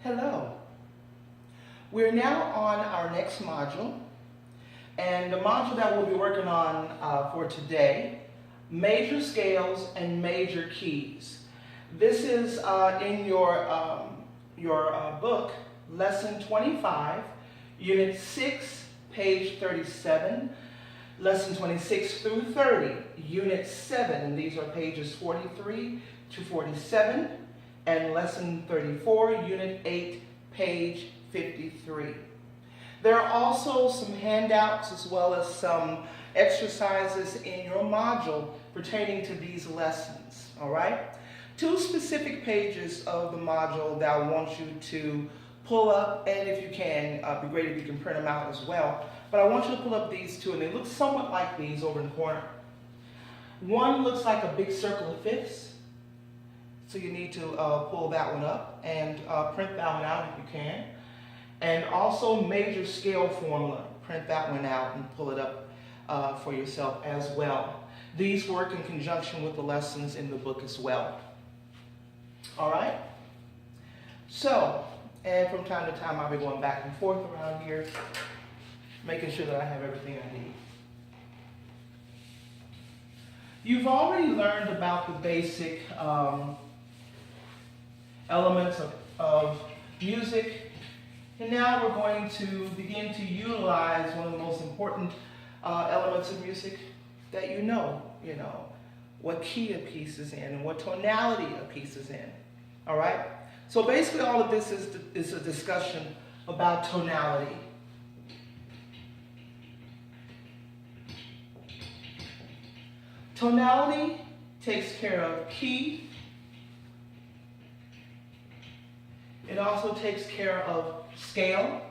Hello. We're now on our next module, and the module that we'll be working on for today, major scales and major keys. This is in your book, Lesson 25, Unit 6, page 37, Lesson 26 through 30, Unit 7, and these are pages 43 to 47, and Lesson 34, Unit 8, page 53. There are also some handouts as well as some exercises in your module pertaining to these lessons, all right? Two specific pages of the module that I want you to pull up, and if you can, it'd be great if you can print them out as well. But I want you to pull up these two, and they look somewhat like these over in the corner. One looks like a big circle of fifths. So you need to pull that one up and print that one out if you can. And also major scale formula. Print that one out and pull it up for yourself as well. These work in conjunction with the lessons in the book as well. All right? So, and from time to time I'll be going back and forth around here, making sure that I have everything I need. You've already learned about the basic elements of music, and now we're going to begin to utilize one of the most important elements of music that you know what key a piece is in and what tonality a piece is in. All right? So basically all of this is a discussion about tonality. Tonality takes care of key. It also takes care of scale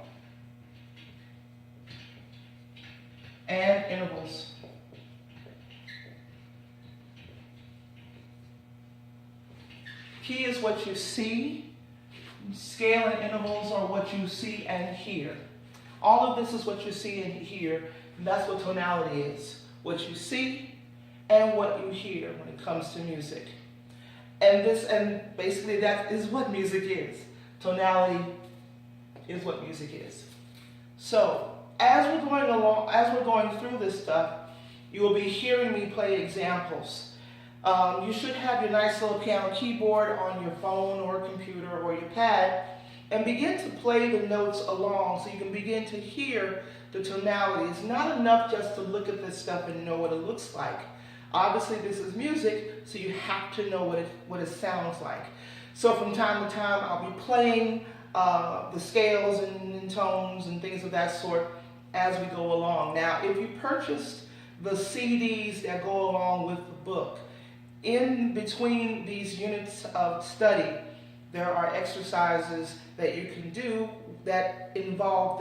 and intervals. Key is what you see. Scale and intervals are what you see and hear. All of this is what you see and hear, and that's what tonality is. What you see and what you hear when it comes to music. And basically that is what music is. Tonality is what music is. So, as we're going through this stuff, you will be hearing me play examples. You should have your nice little piano keyboard on your phone or computer or your pad, and begin to play the notes along so you can begin to hear the tonality. It's not enough just to look at this stuff and know what it looks like. Obviously, this is music, so you have to know what it sounds like. So from time to time, I'll be playing the scales and tones and things of that sort as we go along. Now, if you purchased the CDs that go along with the book, in between these units of study, there are exercises that you can do that involve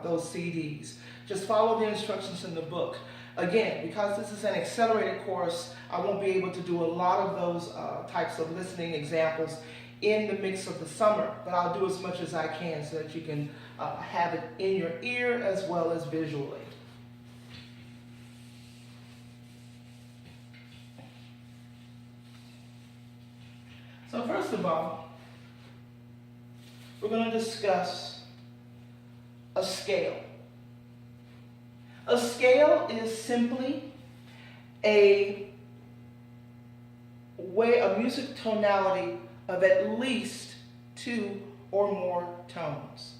those CDs. Just follow the instructions in the book. Again, because this is an accelerated course, I won't be able to do a lot of those types of listening examples in the mix of the summer, but I'll do as much as I can so that you can have it in your ear as well as visually. So first of all, we're going to discuss a scale. A scale is simply a music tonality of at least 2 or more tones.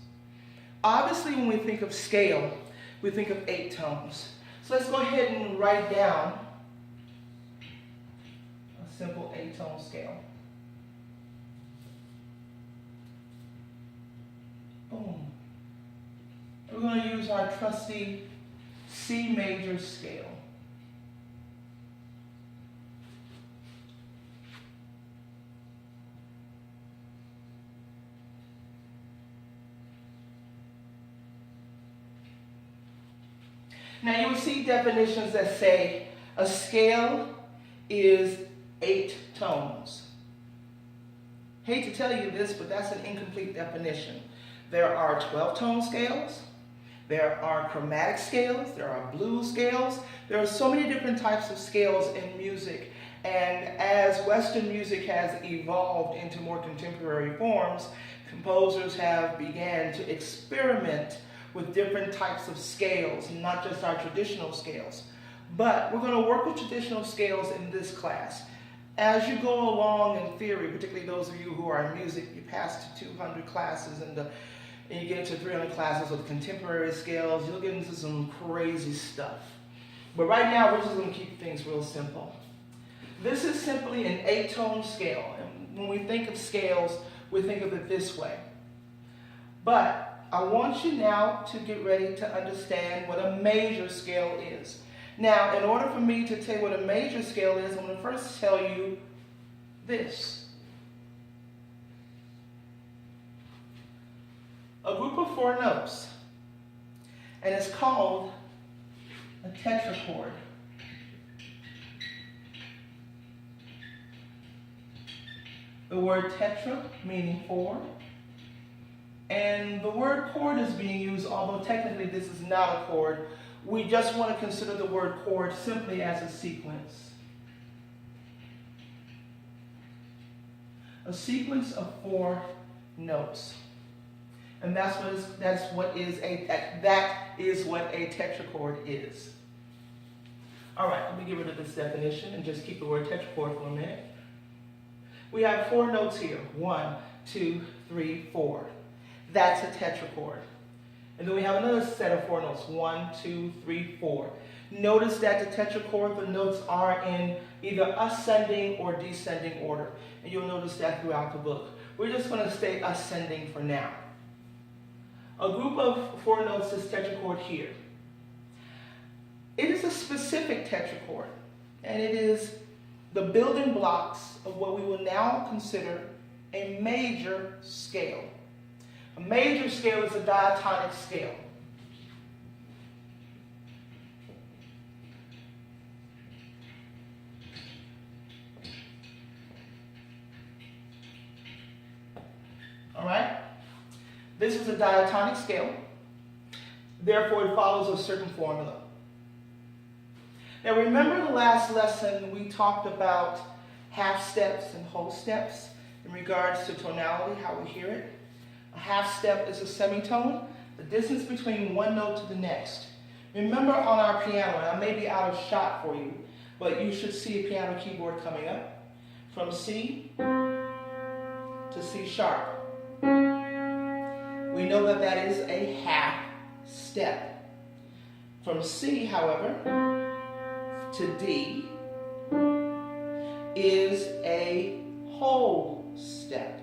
Obviously, when we think of scale, we think of 8 tones. So let's go ahead and write down a simple 8-tone scale. Boom. We're going to use our trusty C major scale. Now you will see definitions that say a scale is 8 tones. Hate to tell you this, but that's an incomplete definition. There are 12-tone scales, there are chromatic scales, there are blues scales. There are so many different types of scales in music, And as Western music has evolved into more contemporary forms, composers have began to experiment with different types of scales, not just our traditional scales. But we're going to work with traditional scales in this class. As you go along in theory, particularly those of you who are in music, you pass to 200 classes and you get into 300 classes with contemporary scales, you'll get into some crazy stuff. But right now, we're just going to keep things real simple. This is simply an 8-tone scale. And when we think of scales, we think of it this way. But I want you now to get ready to understand what a major scale is. Now, in order for me to tell you what a major scale is, I'm going to first tell you this. A group of 4 notes, and it's called a tetrachord. The word tetra meaning 4, and the word chord is being used, although technically this is not a chord. We just want to consider the word chord simply as a sequence. A sequence of 4 notes. And that is what a tetrachord is. All right, let me get rid of this definition and just keep the word tetrachord for a minute. We have 4 notes here. 1, 2, 3, 4. That's a tetrachord. And then we have another set of 4 notes. 1, 2, 3, 4. Notice that the tetrachord, the notes are in either ascending or descending order. And you'll notice that throughout the book. We're just going to stay ascending for now. A group of 4 notes is tetrachord here. It is a specific tetrachord, and it is the building blocks of what we will now consider a major scale. A major scale is a diatonic scale. All right? This is a diatonic scale. Therefore, it follows a certain formula. Now, remember the last lesson we talked about half steps and whole steps in regards to tonality, how we hear it? A half step is a semitone, the distance between one note to the next. Remember on our piano, and I may be out of shot for you, but you should see a piano keyboard coming up. From C to C sharp. We know that that is a half step. From C, however, to D is a whole step.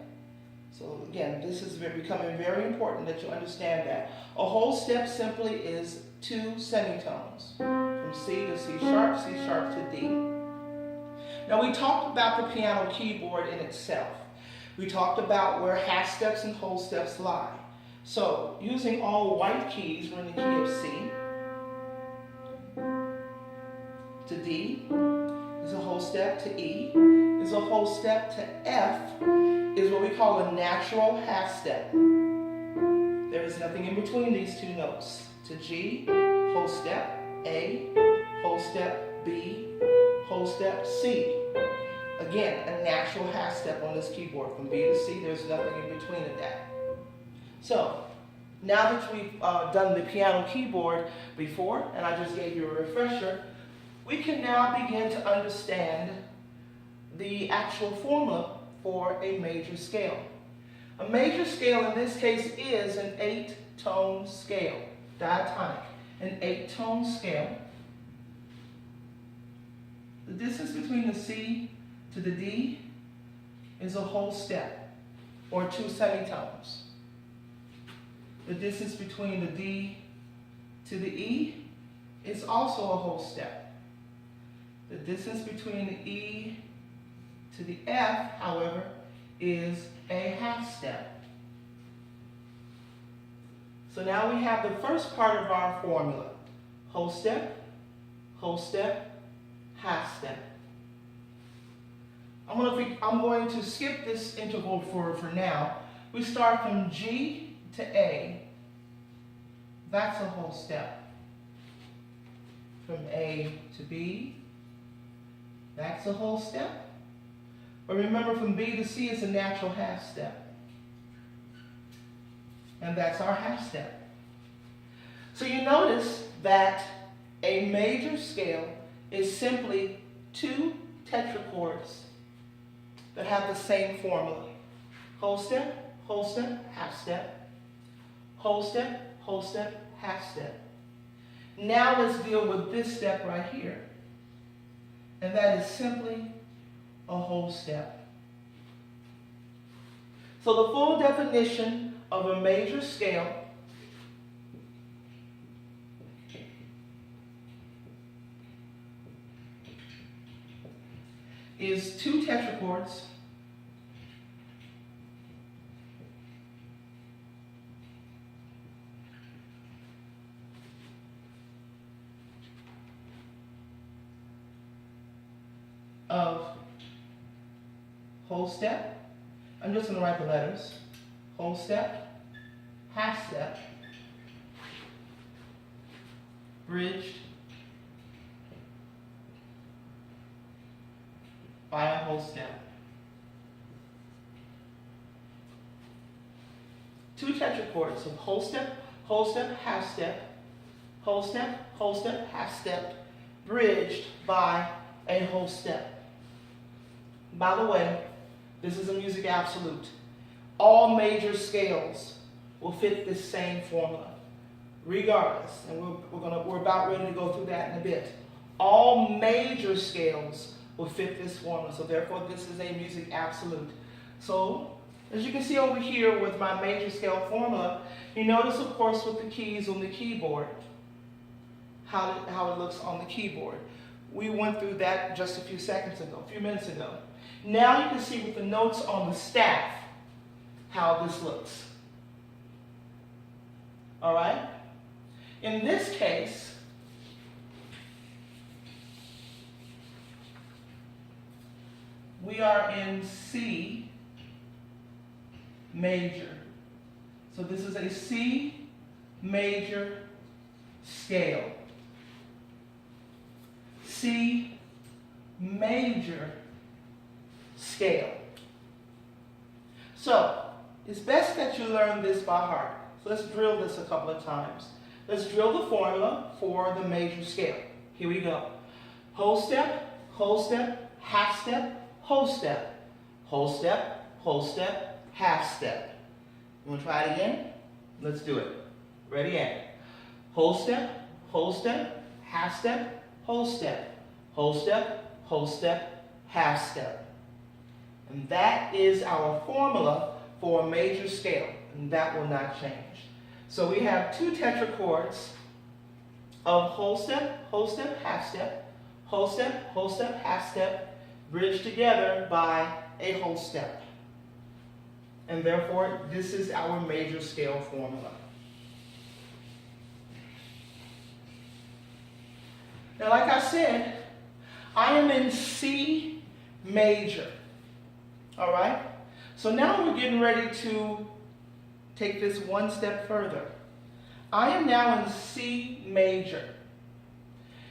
So again, this is becoming very important that you understand that. A whole step simply is 2 semitones. From C to C sharp to D. Now we talked about the piano keyboard in itself. We talked about where half steps and whole steps lie. So using all white keys, we're in the key of C. To D is a whole step, to E is a whole step, to F is what we call a natural half step. There is nothing in between these 2 notes. To G, whole step, A, whole step, B, whole step, C. Again, a natural half step on this keyboard. From B to C, there's nothing in between of that. So, now that we've done the piano keyboard before, and I just gave you a refresher, we can now begin to understand the actual formula for a major scale. A major scale in this case is an 8-tone scale, diatonic, an 8-tone scale. The distance between the C to the D is a whole step, or 2 semitones. The distance between the D to the E is also a whole step. The distance between the E to the F, however, is a half step. So now we have the first part of our formula. Whole step, half step. I'm going to skip this interval for now. We start from G to A. That's a whole step. From A to B, That's a whole step. But remember, from B to C is a natural half step. And that's our half step. So you notice that a major scale is simply two tetrachords that have the same formula. Whole step, half step. Whole step, half step. Now let's deal with this step right here. And that is simply a whole step. So the full definition of a major scale is two tetrachords of whole step. I'm just going to write the letters. Whole step, half step, bridged by a whole step. Two tetrachords of whole step, half step, whole step, half step, bridged by a whole step. By the way, this is a music absolute. All major scales will fit this same formula, regardless. And we're about ready to go through that in a bit. All major scales will fit this formula. So therefore, this is a music absolute. So, as you can see over here with my major scale formula, you notice, of course, with the keys on the keyboard, how it looks on the keyboard. We went through that just a few minutes ago. Now you can see with the notes on the staff how this looks. All right? In this case, we are in C major. So this is a C major scale. C major scale. So, it's best that you learn this by heart. So let's drill this a couple of times. Let's drill the formula for the major scale. Here we go. Whole step, half step, whole step, half step. You want to try it again? Let's do it. Ready, and whole step, half step, whole step, half step. And that is our formula for a major scale, and that will not change. So we have two tetrachords of whole step, half step, whole step, half step, bridged together by a whole step. And therefore, this is our major scale formula. Now, like I said, I am in C major. All right? So now we're getting ready to take this one step further. I am now in C major.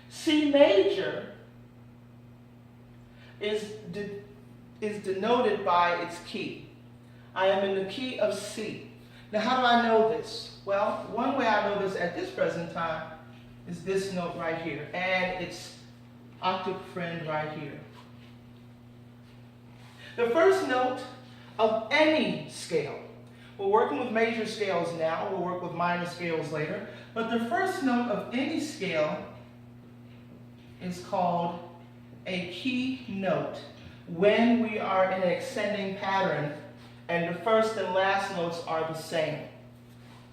C major is denoted by its key. I am in the key of C. Now, how do I know this? Well, one way I know this at this present time is this note right here, and its octave friend right here. The first note of any scale. We're working with major scales now. We'll work with minor scales later. But the first note of any scale is called a key note when we are in an ascending pattern and the first and last notes are the same.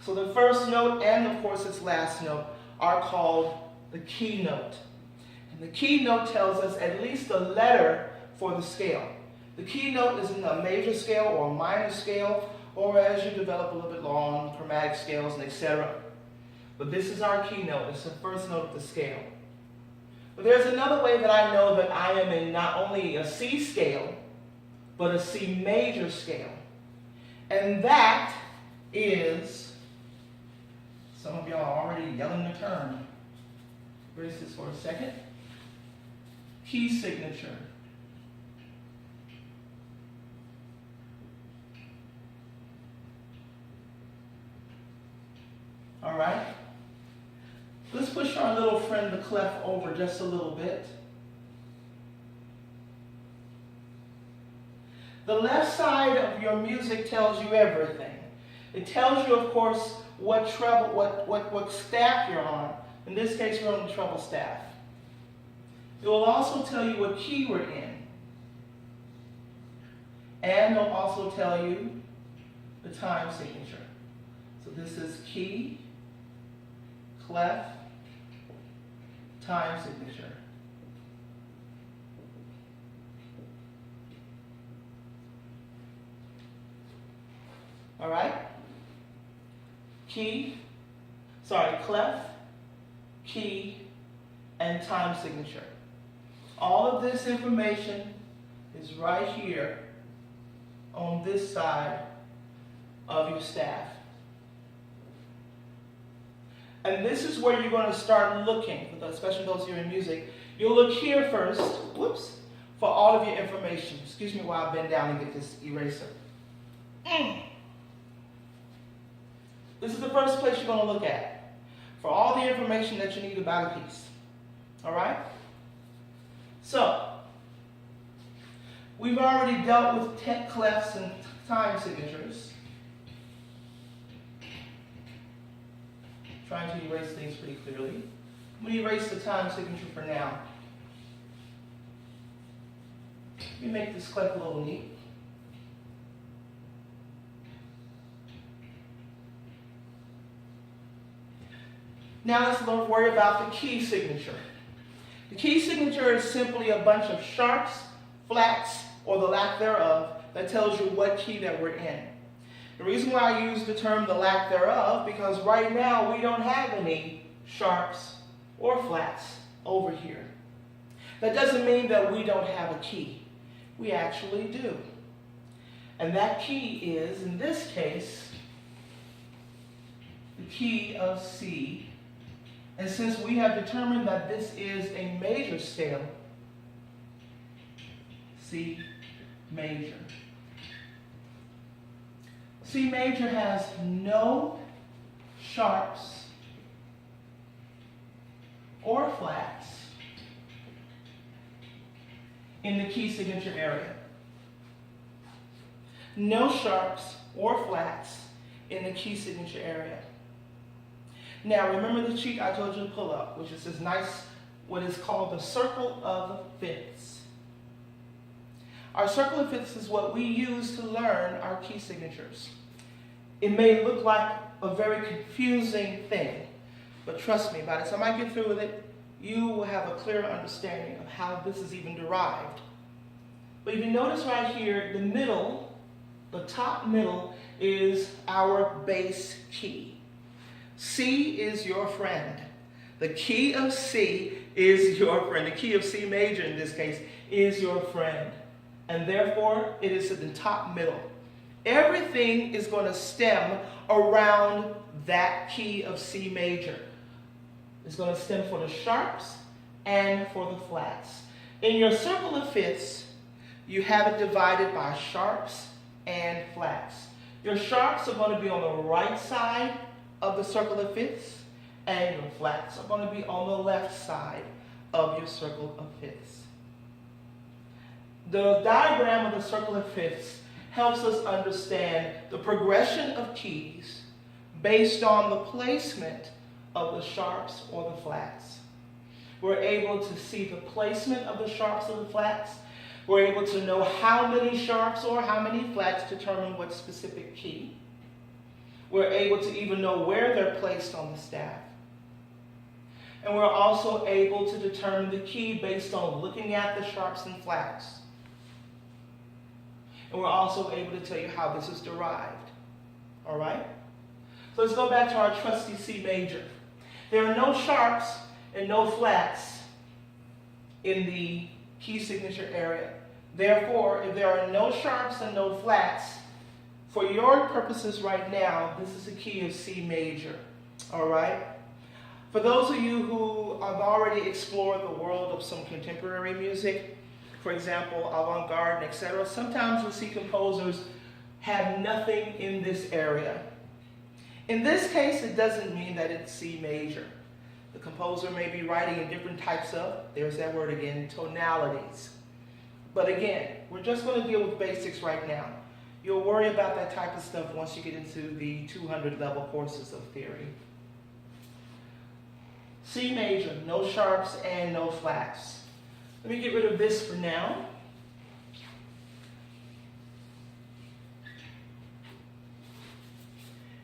So the first note and, of course, its last note are called the key note. And the key note tells us at least the letter for the scale. The key note is in a major scale or a minor scale, or as you develop a little bit long, chromatic scales, and etc. But this is our key note. It's the first note of the scale. But there's another way that I know that I am in not only a C scale, but a C major scale. And that is, some of y'all are already yelling the term. Brace this for a second. key signature. All right? Let's push our little friend, the clef, over just a little bit. The left side of your music tells you everything. It tells you, of course, what treble, what staff you're on. In this case, we're on the treble staff. It will also tell you what key we're in. And it'll also tell you the time signature. So this is key, clef, time signature. All right? Clef, key, and time signature. All of this information is right here on this side of your staff. And this is where you're going to start looking, especially those here in music. You'll look here first, for all of your information. Excuse me while I bend down and get this eraser. This is the first place you're going to look at for all the information that you need about a piece. All right? So, we've already dealt with clefs and time signatures. Trying to erase things pretty clearly. I'm going to erase the time signature for now. Let me make this clef a little neat. Now let's worry about the key signature. The key signature is simply a bunch of sharps, flats, or the lack thereof that tells you what key that we're in. The reason why I use the term the lack thereof, because right now we don't have any sharps or flats over here. That doesn't mean that we don't have a key. We actually do. And that key is, in this case, the key of C. And since we have determined that this is a major scale, C major. C major has no sharps or flats in the key signature area. No sharps or flats in the key signature area. Now, remember the cheat I told you to pull up, which is this nice, what is called the circle of fifths. Our circle of fifths is what we use to learn our key signatures. It may look like a very confusing thing, but trust me, by the time I get through with it, you will have a clear understanding of how this is even derived. But if you notice right here, the middle, the top middle, is our bass key. C is your friend. The key of C is your friend. The key of C major in this case is your friend. And therefore, it is in the top middle. Everything is going to stem around that key of C major. It's going to stem for the sharps and for the flats. In your circle of fifths, you have it divided by sharps and flats. Your sharps are going to be on the right side of the circle of fifths, and your flats are going to be on the left side of your circle of fifths. The diagram of the circle of fifths helps us understand the progression of keys based on the placement of the sharps or the flats. We're able to see the placement of the sharps or the flats. We're able to know how many sharps or how many flats determine what specific key. We're able to even know where they're placed on the staff. And we're also able to determine the key based on looking at the sharps and flats. And we're also able to tell you how this is derived. All right? So let's go back to our trusty C major. There are no sharps and no flats in the key signature area. Therefore, if there are no sharps and no flats, for your purposes right now, this is the key of C major, all right? For those of you who I've already explored the world of some contemporary music, for example, avant-garde, etc. Sometimes you'll see composers have nothing in this area. In this case, it doesn't mean that it's C major. The composer may be writing in different types of, there's that word again, tonalities. But again, we're just going to deal with basics right now. You'll worry about that type of stuff once you get into the 200 level courses of theory. C major, no sharps and no flats. Let me get rid of this for now.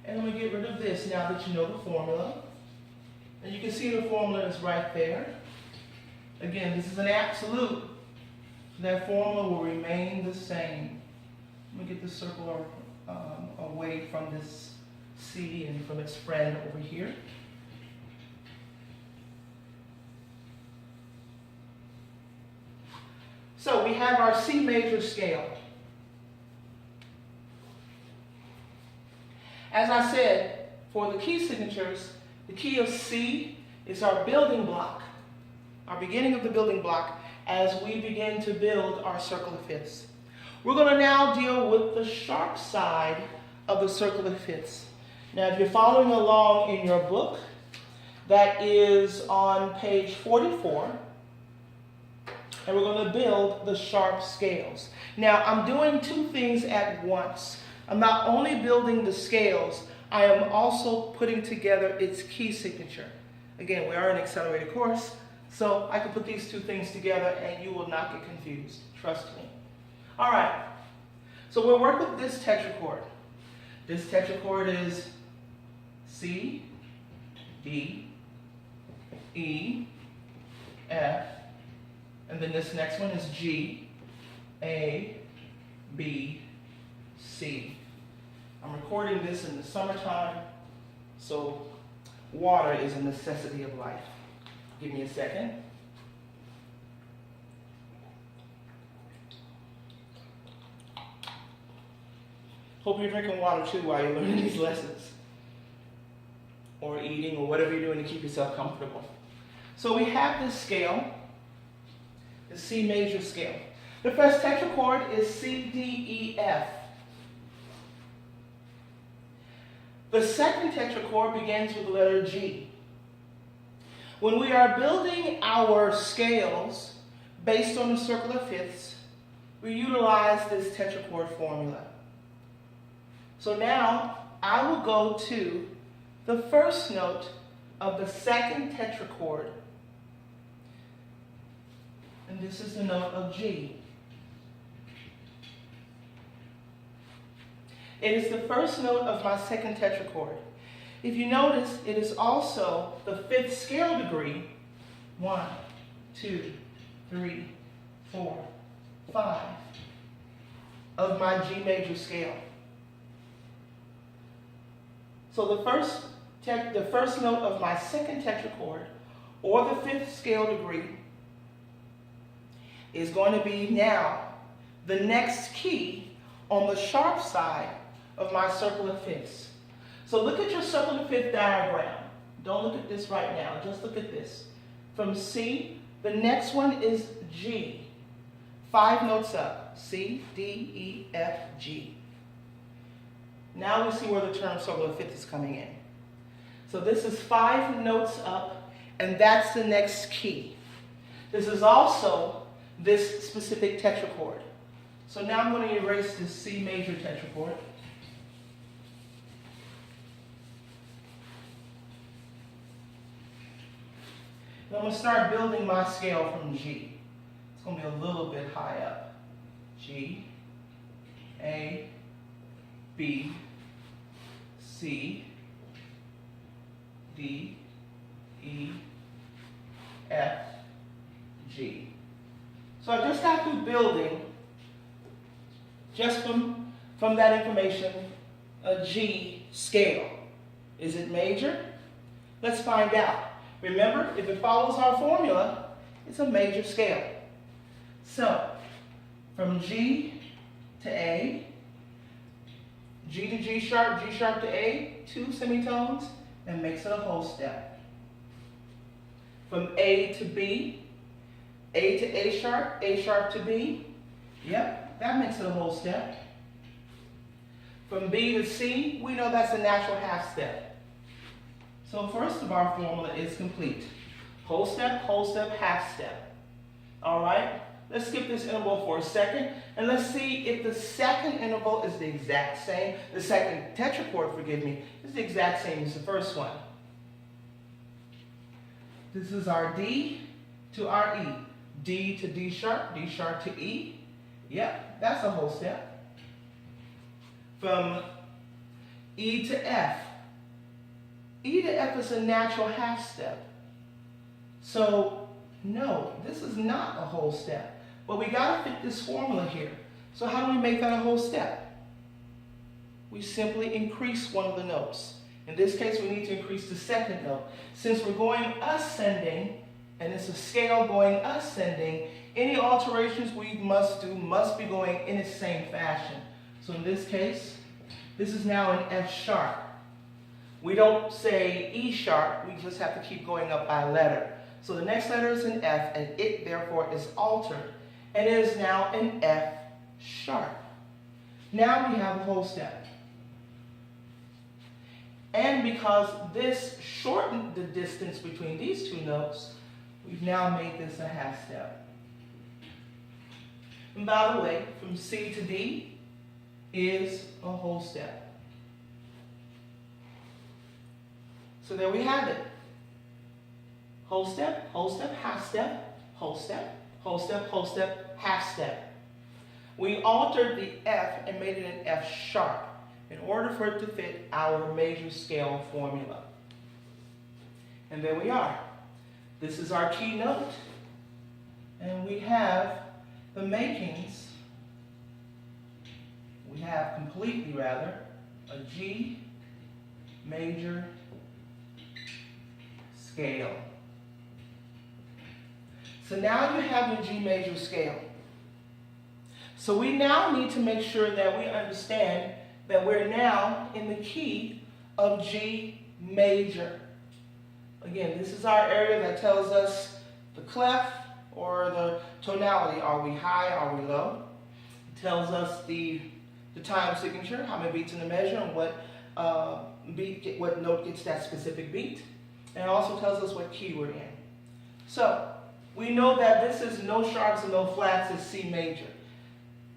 And let me get rid of this now that you know the formula. And you can see the formula is right there. Again, this is an absolute. That formula will remain the same. Let me get the circle away from this C and from its friend over here. So we have our C major scale. As I said, for the key signatures, the key of C is our building block, our beginning of the building block as we begin to build our circle of fifths. We're going to now deal with the sharp side of the circle of fifths. Now, if you're following along in your book, that is on page 44. And we're going to build the sharp scales. Now, I'm doing two things at once. I'm not only building the scales, I am also putting together its key signature. Again, we are an accelerated course, so I can put these two things together and you will not get confused. Trust me. All right, so we'll work with this tetrachord. This tetrachord is C, D, E, F, and then this next one is G, A, B, C. I'm recording this in the summertime, so water is a necessity of life. Give me a second. Hope you're drinking water too while you're learning these lessons, or eating, or whatever you're doing to keep yourself comfortable. So we have this scale, the C major scale. The first tetrachord is C, D, E, F. The second tetrachord begins with the letter G. When we are building our scales based on the circle of fifths, we utilize this tetrachord formula. So now I will go to the first note of the second tetrachord. And this is the note of G. It is the first note of my second tetrachord. If you notice, it is also the fifth scale degree. 1, 2, 3, 4, 5 of my G major scale. So the first note of my second tetrachord, or the fifth scale degree, is going to be now the next key on the sharp side of my circle of fifths. So look at your circle of fifth diagram. Don't look at this right now, just look at this. From C, the next one is G. 5 notes up, C, D, E, F, G. Now we see where the term circle of fifth is coming in. So this is 5 notes up, and that's the next key. This is also this specific tetrachord. So now I'm going to erase this C major tetrachord. And I'm going to start building my scale from G. It's going to be a little bit high up. G, A, B, C, D, E, F, G. So I just got through building, just from that information, a G scale. Is it major? Let's find out. Remember, if it follows our formula, it's a major scale. So, from G to A, G to G sharp to A, 2 semitones, and makes it a whole step. From A to B, A to A sharp to B. Yep, that makes it a whole step. From B to C, we know that's a natural half step. So first of our formula is complete. Whole step, half step. All right, let's skip this interval for a second, and let's see if the second interval is the exact same. The second tetrachord, forgive me, is the exact same as the first one. This is our D to our E. D to D sharp to E. Yep, that's a whole step. From E to F. E to F is a natural half step. So, no, this is not a whole step. But we got to fit this formula here. So how do we make that a whole step? We simply increase one of the notes. In this case, we need to increase the second note. Since we're going ascending, and it's a scale going ascending, any alterations we must do must be going in the same fashion. So in this case, this is now an F sharp. We don't say E sharp, we just have to keep going up by letter. So the next letter is an F, and it therefore is altered. And it is now an F sharp. Now we have a whole step. And because this shortened the distance between these two notes, we've now made this a half step. And by the way, from C to D is a whole step. So there we have it. Whole step, half step, whole step, whole step, whole step, half step. We altered the F and made it an F sharp in order for it to fit our major scale formula. And there we are. This is our key note, and we have the makings. We have completely, rather, a G major scale. So now you have your G major scale. So we now need to make sure that we understand that we're now in the key of G major. Again, this is our area that tells us the clef or the tonality. Are we high, are we low? It tells us the time signature, how many beats in the measure, and what note gets that specific beat. And it also tells us what key we're in. So we know that this is no sharps and no flats, it's C major.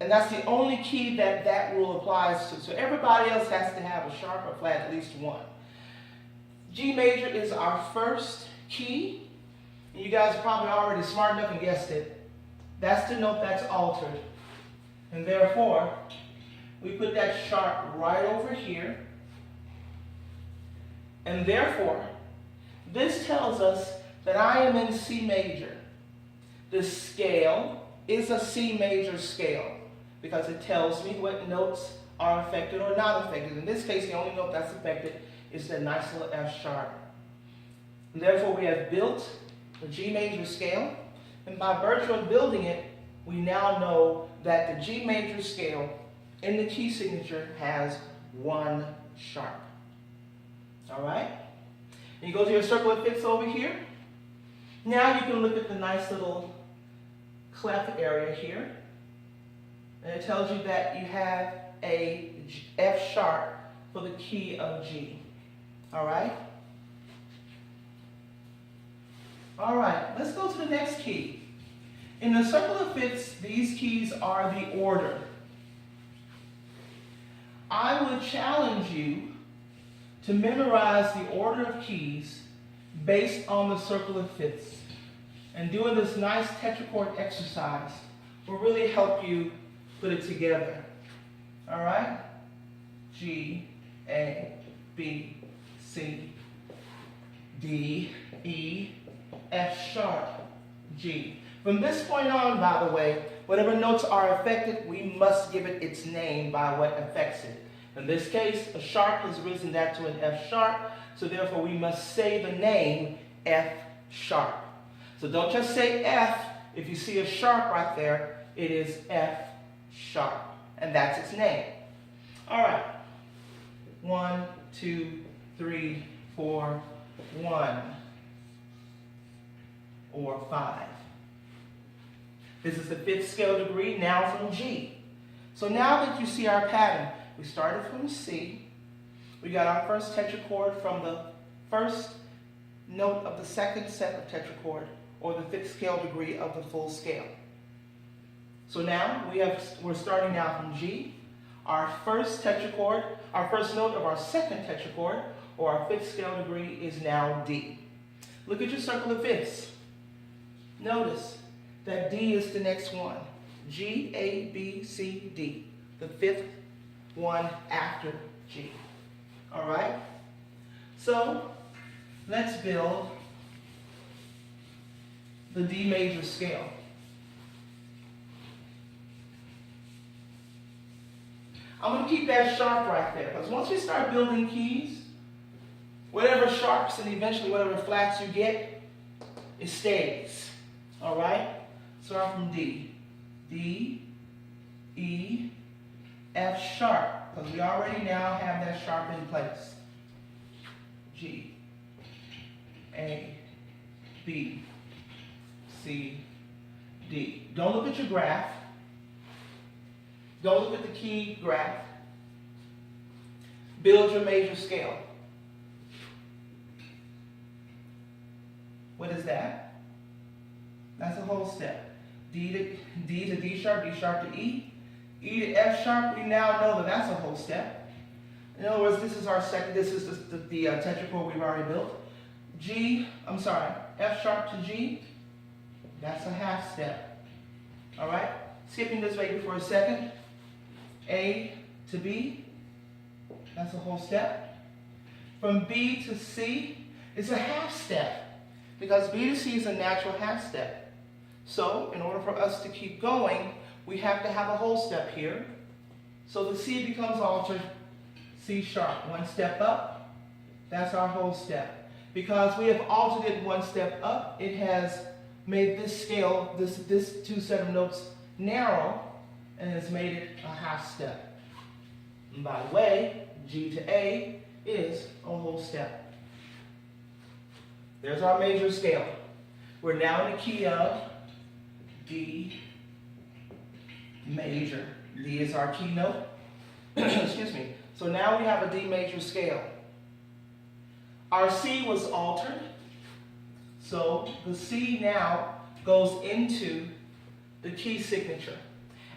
And that's the only key that that rule applies to. So everybody else has to have a sharp or flat, at least one. G major is our first key. And you guys are probably already smart enough and guessed it. That's the note that's altered. And therefore, we put that sharp right over here. And therefore, this tells us that I am in C major. The scale is a C major scale because it tells me what notes are affected or not affected. In this case, the only note that's affected is that nice little F sharp. And therefore, we have built the G major scale, and by virtue of building it, we now know that the G major scale in the key signature has one sharp. All right? And you go to your circle that fits over here. Now you can look at the nice little clef area here. And it tells you that you have a F sharp for the key of G. All right? All right, let's go to the next key. In the circle that fits, these keys are the order. I would challenge you to memorize the order of keys based on the circle that fits. And doing this nice tetrachord exercise will really help you put it together. All right? G, A, B, C, D, E, F sharp, G. From this point on, by the way, whatever notes are affected, we must give it its name by what affects it. In this case, a sharp has risen that to an F sharp, so therefore we must say the name F sharp. So don't just say F. If you see a sharp right there, it is F sharp, and that's its name. All right. 1, 2, 3, 4, 1. or 5. This is the 5th scale degree, now from G. So now that you see our pattern, we started from C. We got our first tetrachord from the first note of the second set of tetrachord, or the 5th scale degree of the full scale. So now we're starting now from G. Our first tetrachord, our first note of our second tetrachord, or our 5th scale degree, is now D. Look at your circle of fifths. Notice that D is the next one. G, A, B, C, D. The 5th one after G. All right? So let's build the D major scale. I'm going to keep that sharp right there, because once you start building keys, whatever sharps and eventually whatever flats you get, it stays. All right? Start from D. D, E, F sharp, because we already now have that sharp in place. G, A, B, C, D. Don't look at your graph. Don't look at the key graph. Build your major scale. What is that? That's a whole step. D to D sharp to E. E to F sharp, we now know that that's a whole step. In other words, this is our second, this is the tetrachord we've already built. F sharp to G, that's a half step. All right? Skipping this way for a second. A to B, that's a whole step. From B to C, it's a half step, because B to C is a natural half step. So, in order for us to keep going, we have to have a whole step here. So the C becomes altered C sharp. One step up, that's our whole step. Because we have altered it one step up, it has made this scale, this two set of notes narrow, and has made it a half step. And by the way, G to A is a whole step. There's our major scale. We're now in the key of D major. D is our key note. Excuse me. So now we have a D major scale. Our C was altered. So the C now goes into the key signature,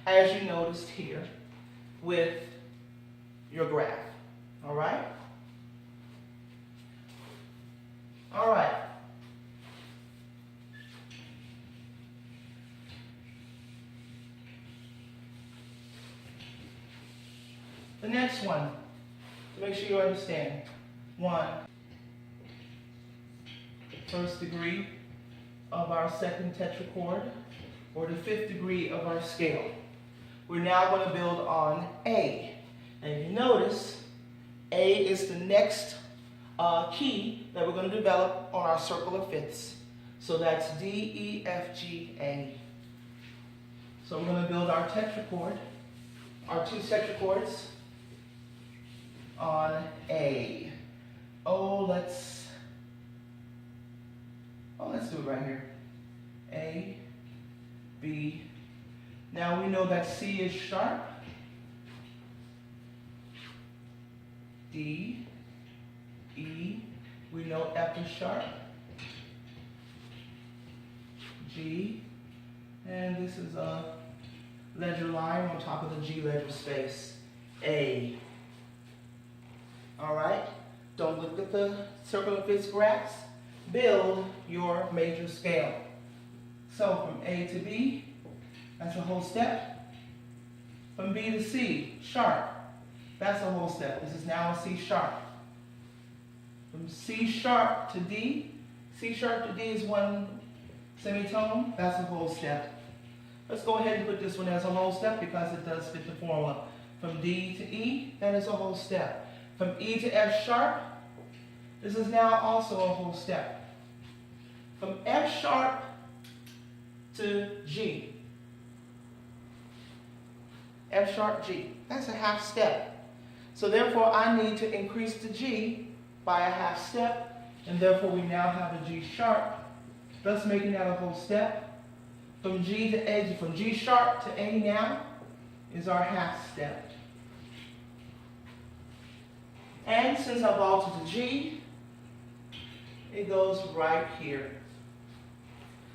as you noticed here with your graph. All right? All right. The next one, to make sure you understand. 1, first degree of our second tetrachord, or the 5th degree of our scale. We're now going to build on A. And you notice A is the next key that we're going to develop on our circle of fifths. So that's D, E, F, G, A. So we're going to build our tetrachord, our 2 tetrachords on A. Let's do it right here. A, B. Now we know that C is sharp. D, E. We know F is sharp. G. And this is a ledger line on top of the G ledger space. A. All right? Don't look at the circle of fifths graphs. Build your major scale. So from A to B, that's a whole step. From B to C, sharp, that's a whole step. This is now a C sharp. From C sharp to D, C sharp to D is 1 semitone, that's a whole step. Let's go ahead and put this one as a whole step because it does fit the formula. From D to E, that is a whole step. From E to F sharp, this is now also a whole step. From F sharp to G, F sharp, G, that's a half step. So therefore I need to increase the G by a half step, and therefore we now have a G sharp thus making that a whole step. From G to A, from G sharp to A now is our half step. And since I've altered to G, it goes right here.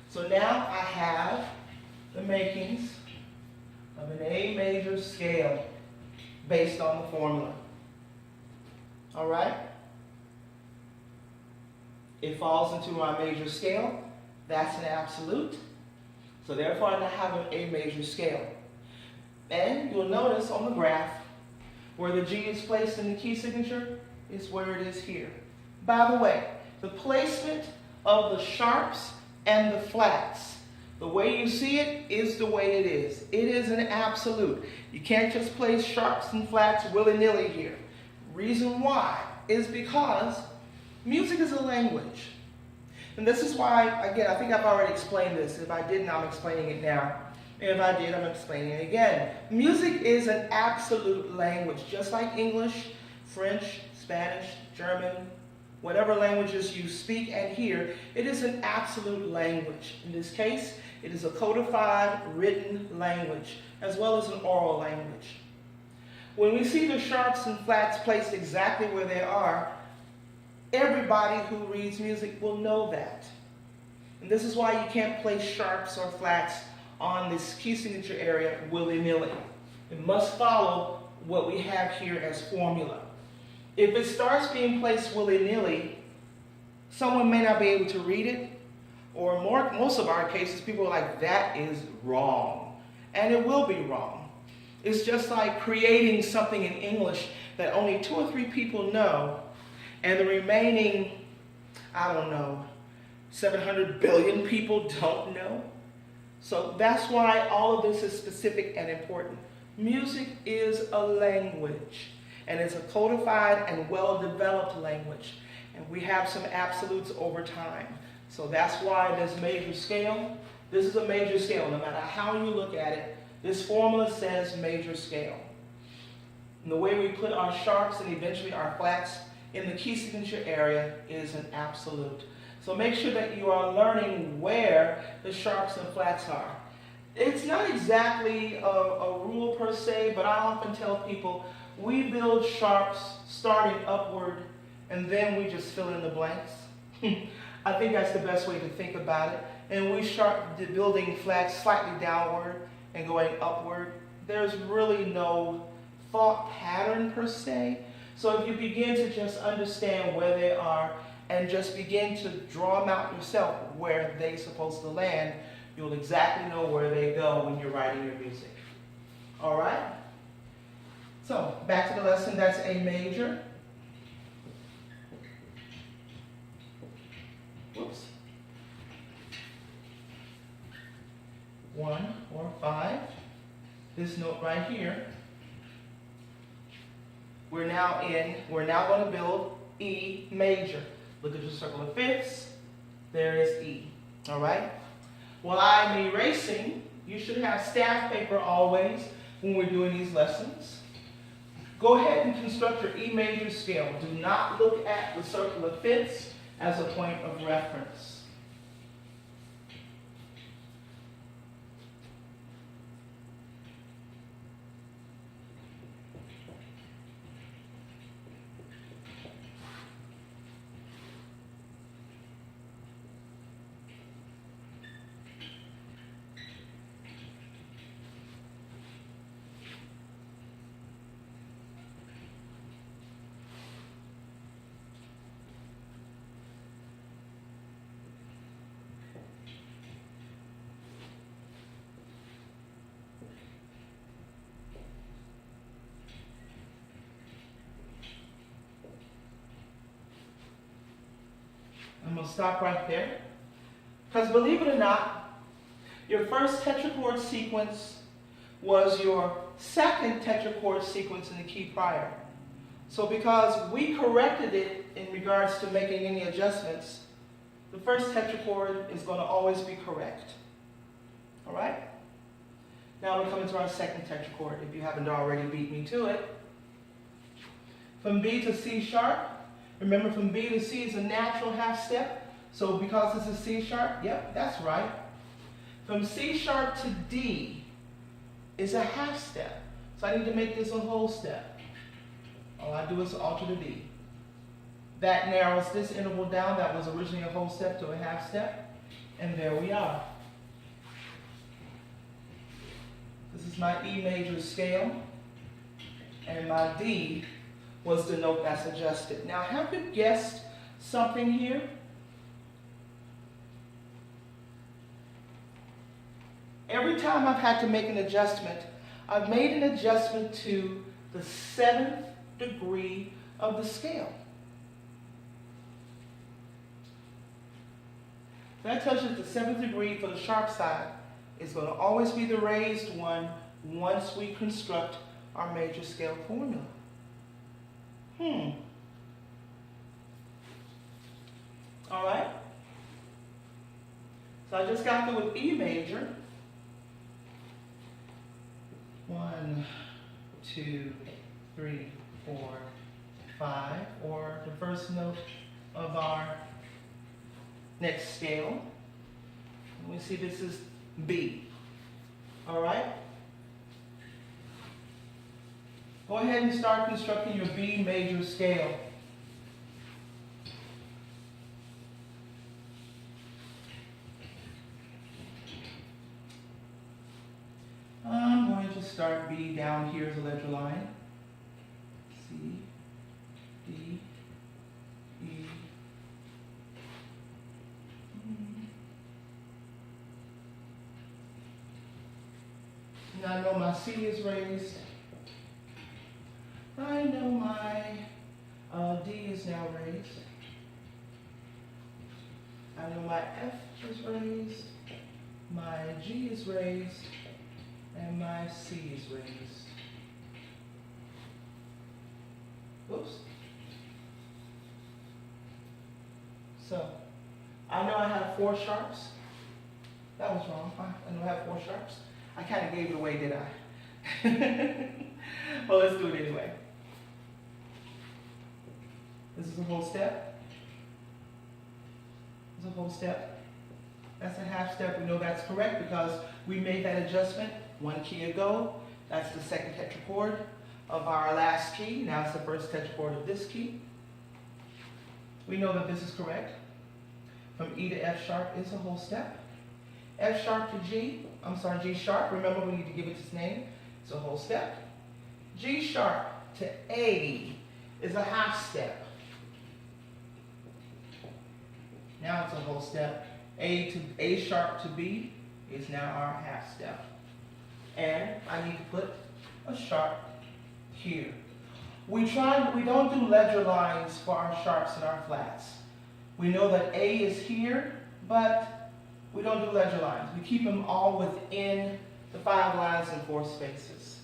So now I have the makings of an A major scale based on the formula. All right? It falls into my major scale. That's an absolute. So therefore, I now have an A major scale. And you'll notice on the graph, where the G is placed in the key signature is where it is here. By the way, the placement of the sharps and the flats, the way you see it is the way it is. It is an absolute. You can't just place sharps and flats willy-nilly here. Reason why is because music is a language. And this is why, again, I think I've already explained this. If I didn't, I'm explaining it now. And if I did, I'm explaining it again. Music is an absolute language, just like English, French, Spanish, German, whatever languages you speak and hear, it is an absolute language. In this case, it is a codified written language, as well as an oral language. When we see the sharps and flats placed exactly where they are, everybody who reads music will know that. And this is why you can't place sharps or flats on this key signature area willy-nilly. It must follow what we have here as formula. If it starts being placed willy-nilly, someone may not be able to read it, or most of our cases, people are like, that is wrong. And it will be wrong. It's just like creating something in English that only 2 or 3 people know, and the remaining, I don't know, 700 billion people don't know. So that's why all of this is specific and important. Music is a language, and it's a codified and well-developed language. And we have some absolutes over time. So that's why this major scale, this is a major scale. No matter how you look at it, this formula says major scale. And the way we put our sharps and eventually our flats in the key signature area is an absolute. So make sure that you are learning where the sharps and flats are. It's not exactly a rule per se, but I often tell people we build sharps starting upward and then we just fill in the blanks. I think that's the best way to think about it. And we start building flats slightly downward and going upward. There's really no thought pattern per se. So if you begin to just understand where they are and just begin to draw them out yourself where they're supposed to land, you'll exactly know where they go when you're writing your music. All right? So back to the lesson, that's A major. Whoops. 1 or 5. This note right here. We're now going to build E major. Look at your circle of fifths. There is E. All right? While I'm erasing, you should have staff paper always when we're doing these lessons. Go ahead and construct your E major scale. Do not look at the circle of fifths as a point of reference. I'm going to stop right there. Because believe it or not, your first tetrachord sequence was your second tetrachord sequence in the key prior. So because we corrected it in regards to making any adjustments, the first tetrachord is going to always be correct. All right? Now we're coming to our second tetrachord, if you haven't already beat me to it. From B to C sharp. Remember, from B to C is a natural half step. So because this is C sharp, yep, that's right. From C sharp to D is a half step. So I need to make this a whole step. All I do is alter the D. That narrows this interval down that was originally a whole step to a half step. And there we are. This is my E major scale. And my D was the note that's adjusted. Now, have you guessed something here? Every time I've had to make an adjustment, I've made an adjustment to the 7th degree of the scale. That tells you that the 7th degree for the sharp side is going to always be the raised one once we construct our major scale formula. All right. So I just got through with E major. 1, 2, 3, 4, 5, or the first note of our next scale. And we see this is B. All right? Go ahead and start constructing your B major scale. I'm going to start B down here as a ledger line. C, D, E, Now I know my C is raised. I know my D is now raised. I know my F is raised. My G is raised. And my C is raised. Oops. So, I know I have 4 sharps. That was wrong. I know I have 4 sharps. I kind of gave it away, did I? Well, let's do it anyway. This is a whole step. This is a whole step. That's a half step. We know that's correct because we made that adjustment 1 key ago. That's the second tetrachord of our last key. Now it's the first tetrachord of this key. We know that this is correct. From E to F sharp is a whole step. F sharp to G sharp. Remember, we need to give it its name. It's a whole step. G sharp to A is a half step. Now it's a whole step. A sharp to B is now our half step. And I need to put a sharp here. We don't do ledger lines for our sharps and our flats. We know that A is here, but we don't do ledger lines. We keep them all within the 5 lines and 4 spaces.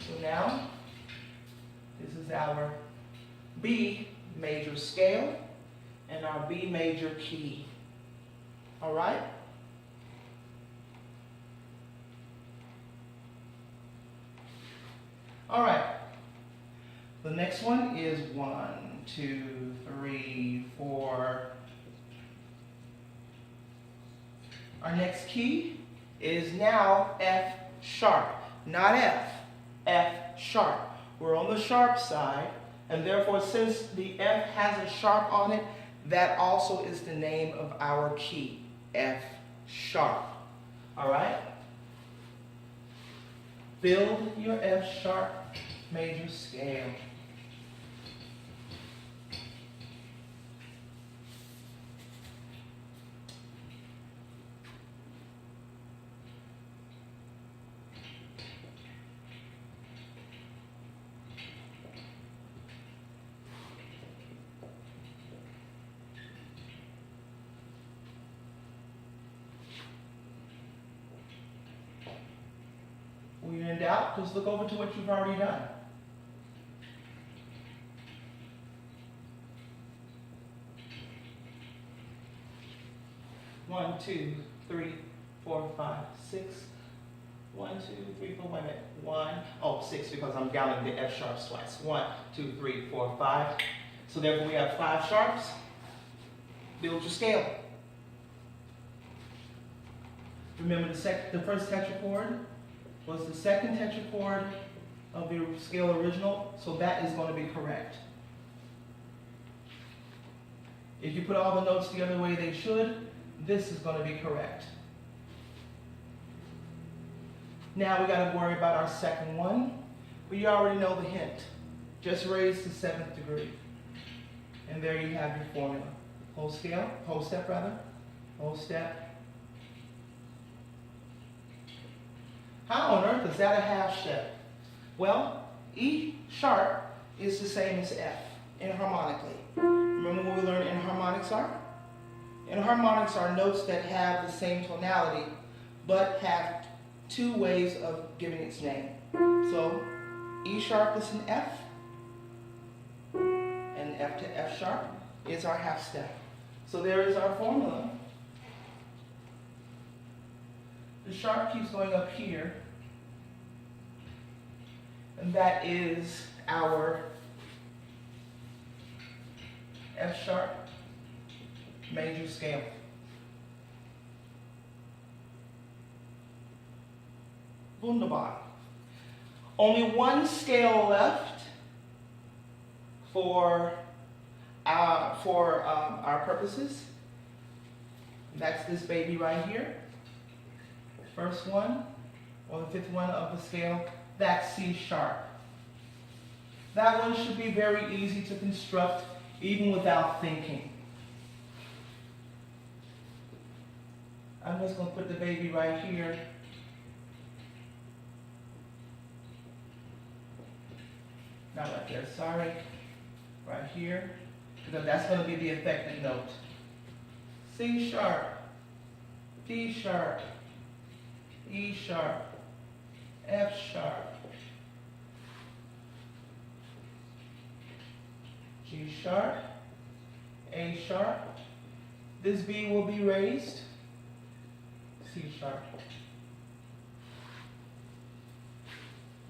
So now, this is our B major scale and our B major key. All right? All right. The next one is 1, 2, 3, 4. Our next key is now F sharp, not F, F sharp. We're on the sharp side, and therefore since the F has a sharp on it, that also is the name of our key, F sharp. All right? Build your F sharp major scale. When you're in doubt, just look over to what you've already done. One, 2, 3, 4, 5, 6. 1, 2, 3, 4, wait a minute. 1, oh, 6 because I'm counting the F sharps twice. 1, 2, 3, 4, 5. So therefore we have 5 sharps. Build your scale. Remember the first tetrachord was the second tetrachord of the scale original, so that is going to be correct. If you put all the notes together the way they should, this is going to be correct. Now we got to worry about our second one, but you already know the hint. Just raise to 7th degree. And there you have your formula. Whole scale, whole step rather, whole step. How on earth is that a half step? Well, E sharp is the same as F enharmonically. Remember what we learned enharmonics are? Enharmonics are notes that have the same tonality, but have two ways of giving its name. So E sharp is an F, and F to F sharp is our half step. So there is our formula. The sharp keeps going up here, and that is our F sharp major scale. Wunderbar. Only one scale left for our purposes. That's this baby right here. First one, or the fifth one of the scale, that's C sharp. That one should be very easy to construct even without thinking. I'm just going to put the baby right here. Not right there, sorry. Right here. Because that's going to be the affected note. C sharp, D sharp, E sharp, F sharp, G sharp, A sharp. This B will be raised. C sharp.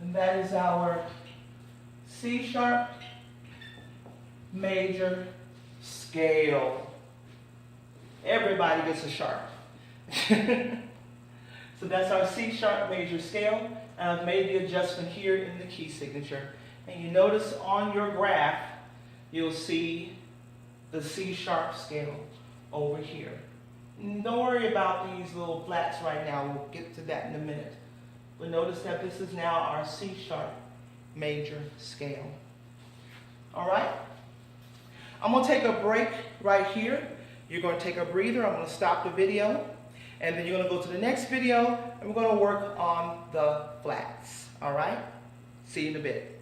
And that is our C sharp major scale. Everybody gets a sharp. So that's our C sharp major scale. And I've made the adjustment here in the key signature. And you notice on your graph, you'll see the C sharp scale over here. Don't worry about these little flats right now. We'll get to that in a minute. But notice that this is now our C sharp major scale. All right? I'm going to take a break right here. You're going to take a breather. I'm going to stop the video. And then you're going to go to the next video, and we're going to work on the flats. All right? See you in a bit.